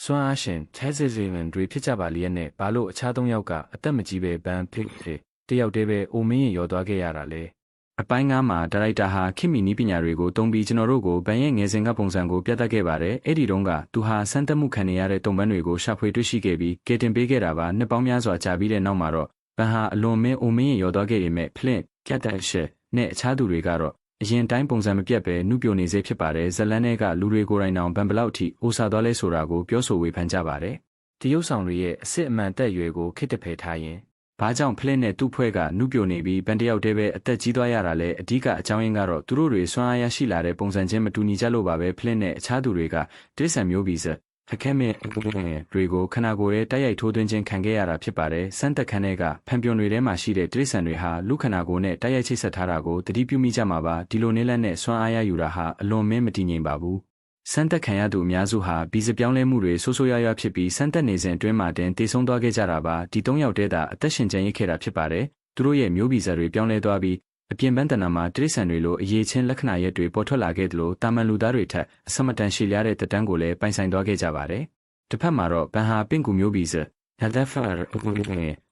စွမ်းအားရှင်ချဲစစ်စီဝင်တွေဖြစ်ကြပါလျက်နဲ့ဘာလို့အခြား၃ယောက်ကအသက်မကြီးပဲဘန်ဖိတ်ဖြစ်တယောက်တည်းပဲအိုမင်းရင်ရောသွားခဲ့ရတာလဲအပိုင်း9မှာဒါရိုက်တာဟာခင်မီနီးပညာတွေကိုတုံးပြီးကျွန်တော်တို့ကိုဘန်ရဲ့ငယ်စဉ်ကပုံစံကိုပြသခဲ့ပါတယ်အဲ့ဒီတုန်းကသူဟာစမ်းသပ်မှုခံနေရတဲ့တုံပန်းတွေကိုရှာဖွေတွေ့ရှိခဲ့ပြီးကယ်တင်ပေးခဲ့တာပါနှစ်ပေါင်းများစွာကြာပြီးတဲ့နောက်မှာတော့ဘန်ဟာအလွန်မင်းအိုမင်းရင်ရောသွားခဲ့ပေမဲ့ဖလင့်ကက်တက်ရှက်နဲ့အခြားသူတွေကတော့အရင်တိုင်းပုံစံမပြတ်ပဲနှုတ်ပြနေစေဖြစ်ပါတယ်ဇလန်နဲ့ကလူတွေကိုယ်တိုင်တောင်ဘန်ဘလောက်အထိအိုဆာသွားလဲဆိုတာကိုပြောဆိုဝေဖန်ကြပါတယ်တရုတ်ဆောင်တွေရဲ့အစစ်အမှန်တက်ရွယ်ကိုခစ်တဖယ်ထားရင်ဘာကြောင့်ဖလင့်နဲ့သူ့ဖွဲ့ကနှုတ်ပြနေပြီးဘန်တယောက်တည်းပဲအသက်ကြီးသွားရတာလဲအဓိကအကြောင်းရင်းကတော့သူတို့တွေစွမ်းအားရရှိလာတဲ့ပုံစံချင်းမတူညီကြလို့ပါပဲဖလင့်နဲ့အခြားသူတွေကတိရစ္ဆာန်မျိုးဗီဇအခက်မဲ့တွေကိုခနာကိုယ်ရဲ့တိုက်ရိုက်ထိုးသွင်းခြင်းခံခဲ့ရတာဖြစ်ပါတယ်စမ်းသက်ခန်းတွေကဖန်ပြွန်တွေထဲမှာရှိတဲ့တိရစ္ဆာန်တွေဟာလူခနာကိုယ်နဲ့တိုက်ရိုက်ချိတ်ဆက်ထားတာကိုတတိပြုမိကြမှာပါဒီလိုနည်းလမ်းနဲ့စွမ်းအားရယူတာဟာအလွန်မင်းမတည်ငြိမ်ပါဘူးစမ်းသက်ခံရသူအများစုဟာဗီဇပြောင်းလဲမှုတွေဆိုးဆိုးရွားရွားဖြစ်ပြီးစမ်းသက်နေစဉ်အတွင်းမှာတင်တည်ဆုံးသွားခဲ့ကြတာပါဒီ၃ယောက်တည်းသာအသက်ရှင်ကျန်ရစ်ခဲ့တာဖြစ်ပါတယ်သူတို့ရဲ့မျိုးဗီဇတွေပြောင်းလဲသွားပြီးအပြင်ပန်းတဏ္ဍာမှာတိရစ္ဆာန်တွေလိုအရေးချင်းလက္ခဏာရက်တွေပေါ်ထွက်လာခဲ့သလိုတာမန်လူသားတွေထက်အစမတန်ရှည်လျားတဲ့တက်တန်းကိုလည်းပိုင်ဆိုင်သွားခဲ့ကြပါတယ်တစ်ဖက်မှာတော့ဘန်ဟာပင့်ကူမျိုးဗီဇဟက်ဒဖာ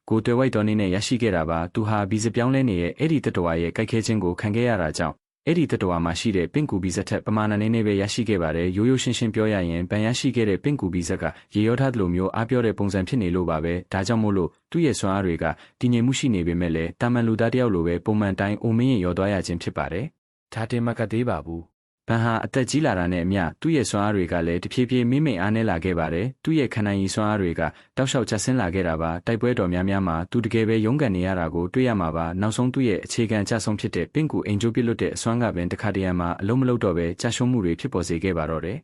ကိုတွယ်ဝိုက်တော်နေနဲ့ရရှိခဲ့တာပါသူဟာဗီဇပြောင်းလဲနေတဲ့အဲ့ဒီတတဝါရဲ့ကြိုက်ခဲခြင်းကိုခံခဲ့ရတာကြောင့်အဲ့ဒီတတဝါမှာရှိတဲ့ပင့်ကူဗီဇထက်ပမာဏနည်းနည်းပဲရရှိခဲ့ပါတယ်ရိုးရိုးရှင်းရှင်းပြောရရင်ဘန်ရရှိခဲ့တဲ့ပင့်ကူဗီဇကရေရောထားသလိုမျိုးအားပြောတဲ့ပုံစံဖြစ်နေလို့ပါပဲဒါကြောင့်မို့လို့သူ့ရဲ့စွမ်းအားတွေကတည်ငြိမ်မှုရှိနေပေမဲ့လည်းတာမန်လူသားတယောက်လိုပဲပုံမှန်တိုင်းအိုမင်းရင်ရောသွားရခြင်းဖြစ်ပါတယ်ဒါတင်မကသေးပါဘူးဘန်ဟာအသက်ကြီးလာတာနဲ့အမျှသူ့ရဲ့စွမ်းအားတွေကလည်းတဖြည်းဖြည်းမိမိအားနည်းလာခဲ့ပါတယ်သူ့ရဲ့ခန္ဓာရည်စွမ်းအားတွေကတောက်လျှောက်ကျဆင်းလာခဲ့တာပါတိုက်ပွဲတော်များများမှာသူတကယ်ပဲရုန်းကန်နေရတာကိုတွေ့ရမှာပါနောက်ဆုံးသူ့ရဲ့အခြေခံအကျဆုံးဖြစ်တဲ့ပင့်ကူအင်ဂျိုပစ်လွတ်တဲ့အစွမ်းကပင်တခါတရံမှာအလုံးမလုံးတော့ပဲကြာရှုံးမှုတွေဖြစ်ပေါ်စေခဲ့ပါတော့တယ်